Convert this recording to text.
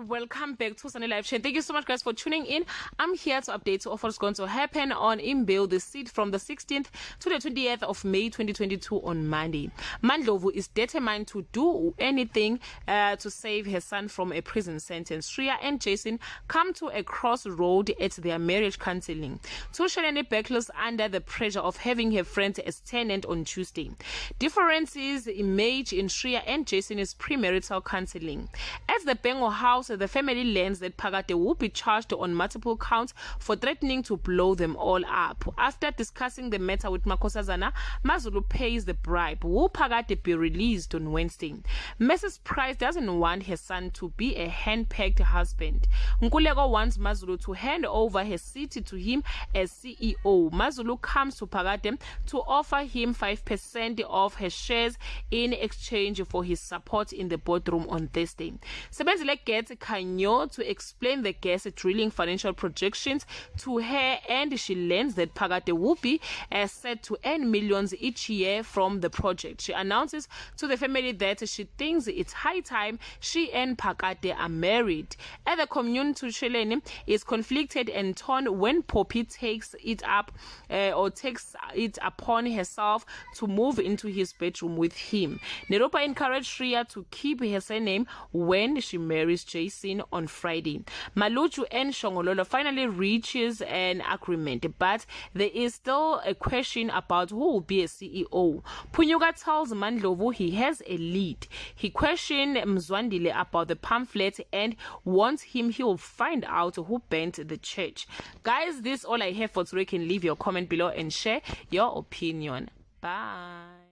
welcome back to Sunday Live Chain. Thank you so much, guys, for tuning in. I'm here to update you of what's going to happen on Imbewu, the seat from the 16th to the 20th of May 2022 on Monday. Mandlovu is determined to do anything to save her son from a prison sentence. Shreya and Jason come to a crossroad at their marriage counseling. Tusheleni backless under the pressure of having her friend as tenant on Tuesday. Differences emerge in Shreya and Jason's premarital counseling. At the Bengo house, the family learns that Phakade will be charged on multiple counts for threatening to blow them all up. After discussing the matter with Makhosazana, Mazulu pays the bribe. Will Phakade be released on Wednesday? Mrs. Price doesn't want her son to be a hand-picked husband. Nkulego wants Mazulu to hand over her city to him as CEO. Mazulu comes to Phakade to offer him 5% of her shares in exchange for his support in the boardroom on Thursday. Sebenzile gets Kanyo to explain the gas drilling financial projections to her, and she learns that Phakade will be set to earn millions each year from the project. She announces to the family that she thinks it's high time she and Phakade are married. At the commune, Tusheleni is conflicted and torn when Poppy takes it upon herself to move into his bedroom with him. Neropa encouraged Shreya to keep her surname when she marries Jason on Friday. Maluchu and Shongololo finally reaches an agreement, but there is still a question about who will be a CEO. Punyuka tells Mandlovu he has a lead. He questioned Mzwandile about the pamphlet and wants he will find out who burnt the church. Guys, this is all I have for today. You can leave your comment below and share your opinion. Bye.